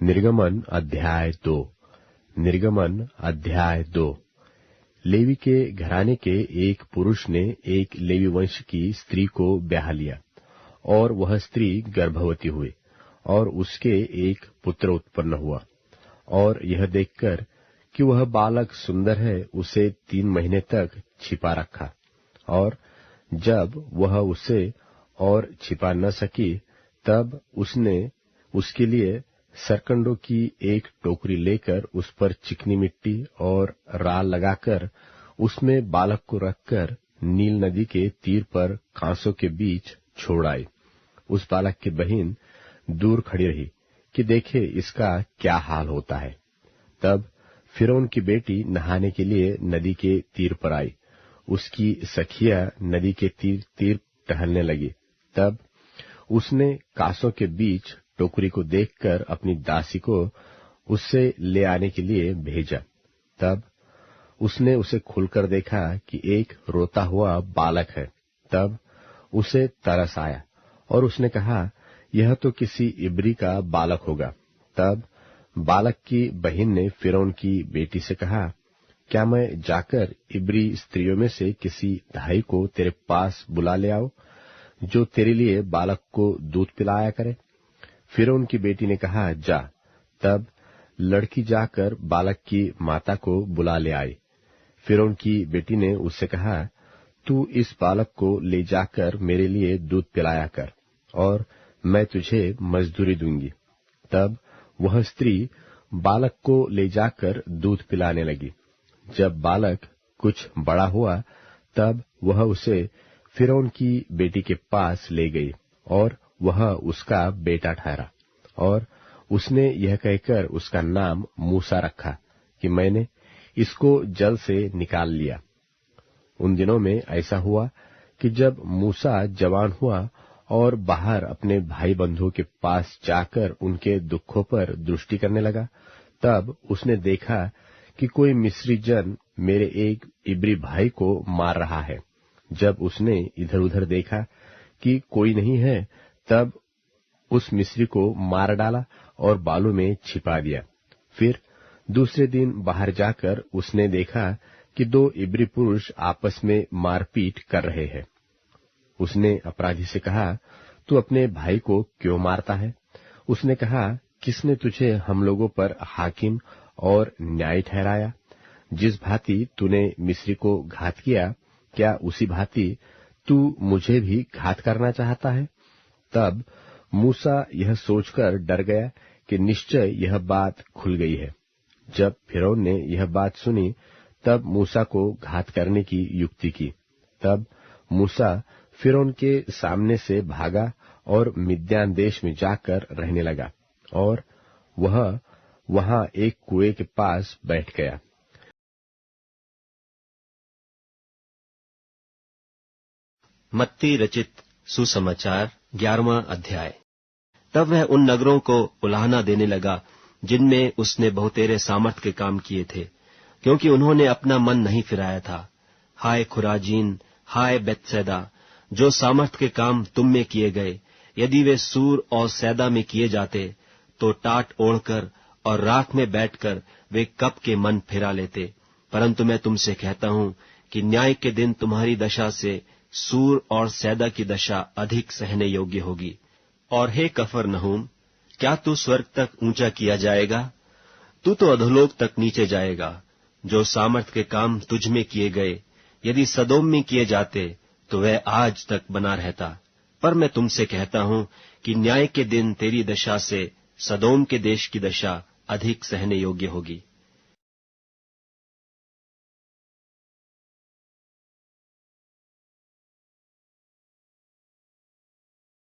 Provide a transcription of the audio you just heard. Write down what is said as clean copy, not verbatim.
निर्गमन अध्याय 2। निर्गमन अध्याय 2। लेवी के घराने के एक पुरुष ने एक लेवी वंश की स्त्री को ब्याह लिया, और वह स्त्री गर्भवती हुई, और उसके एक पुत्र उत्पन्न हुआ। और यह देखकर कि वह बालक सुंदर है, उसे 3 महीने तक छिपा रखा। और जब वह उसे और छिपा न सकी, तब उसने उसके लिए सरकंडों की एक टोकरी लेकर उस पर चिकनी मिट्टी और राल लगाकर उसमें बालक को रखकर नील नदी के तीर पर कांसों के बीच छोड़ आई। उस बालक की बहन दूर खड़ी रही कि देखे इसका क्या हाल होता है। तब फिरौन की बेटी नहाने के लिए नदी के तीर पर आई। उसकी सखिया नदी के तीर टहलने लगी। तब उसने कांसों के बीच टोकरी को देखकर अपनी दासी को उससे ले आने के लिए भेजा। तब उसने उसे खोलकर देखा कि एक रोता हुआ बालक है। तब उसे तरस आया, और उसने कहा, यह तो किसी इब्री का बालक होगा। तब बालक की बहन ने फिरौन की बेटी से कहा, क्या मैं जाकर इब्री स्त्रियों में से किसी भाई को तेरे पास बुला ले आऊं, जो तेरे लिए बालक को दूध पिलाया करे? फिरौन की बेटी ने कहा, जा। तब लड़की जाकर बालक की माता को बुला ले आई। फिरौन की बेटी ने उससे कहा, तू इस बालक को ले जाकर मेरे लिए दूध पिलाया कर, और मैं तुझे मजदूरी दूंगी। तब वह स्त्री बालक को ले जाकर दूध पिलाने लगी। जब बालक कुछ बड़ा हुआ, तब वह उसे फिरौन की बेटी के पास ले गई, और वह उसका बेटा ठहरा। और उसने यह कहकर उसका नाम मूसा रखा कि मैंने इसको जल से निकाल लिया। उन दिनों में ऐसा हुआ कि जब मूसा जवान हुआ और बाहर अपने भाई बंधुओं के पास जाकर उनके दुखों पर दृष्टि करने लगा, तब उसने देखा कि कोई मिस्री जन मेरे एक इब्री भाई को मार रहा है। जब उसने इधर उधर देखा कि कोई नहीं है, तब उस मिस्री को मार डाला और बालू में छिपा दिया। फिर दूसरे दिन बाहर जाकर उसने देखा कि 2 इब्री पुरुष आपस में मारपीट कर रहे हैं। उसने अपराधी से कहा, तू अपने भाई को क्यों मारता है? उसने कहा, किसने तुझे हम लोगों पर हाकिम और न्याय ठहराया? जिस भांति तूने मिस्री को घात किया, क्या उसी भांति तू मुझे भी घात करना चाहता है? तब मूसा यह सोचकर डर गया कि निश्चय यह बात खुल गई है। जब फिरौन ने यह बात सुनी, तब मूसा को घात करने की युक्ति की। तब मूसा फिरौन के सामने से भागा और मिद्यान देश में जाकर रहने लगा, और वह वहां एक कुएं के पास बैठ गया। मत्ती रचित सुसमाचार 11वां अध्याय। तब वह उन नगरों को उलाहना देने लगा जिनमें उसने बहुतेरे सामर्थ के काम किए थे, क्योंकि उन्होंने अपना मन नहीं फिराया था। हाय खुराजीन, हाय बेतसैदा, जो सामर्थ के काम तुम में किए गए, यदि वे सूर और सैदा में किए जाते, तो टाट ओढ़कर और राख में बैठकर वे कब के मन फिरा लेते। परंतु मैं तुमसे कहता हूं कि न्याय के दिन तुम्हारी दशा से सूर और सैदा की दशा अधिक सहने योग्य होगी। और हे कफरनहूम, क्या तू स्वर्ग तक ऊंचा किया जाएगा? तू तो अधोलोक तक नीचे जाएगा। जो सामर्थ के काम तुझ में किए गए, यदि सदोम में किए जाते, तो वह आज तक बना रहता। पर मैं तुमसे कहता हूं कि न्याय के दिन तेरी दशा से सदोम के देश की दशा अधिक सहने योग्य होगी।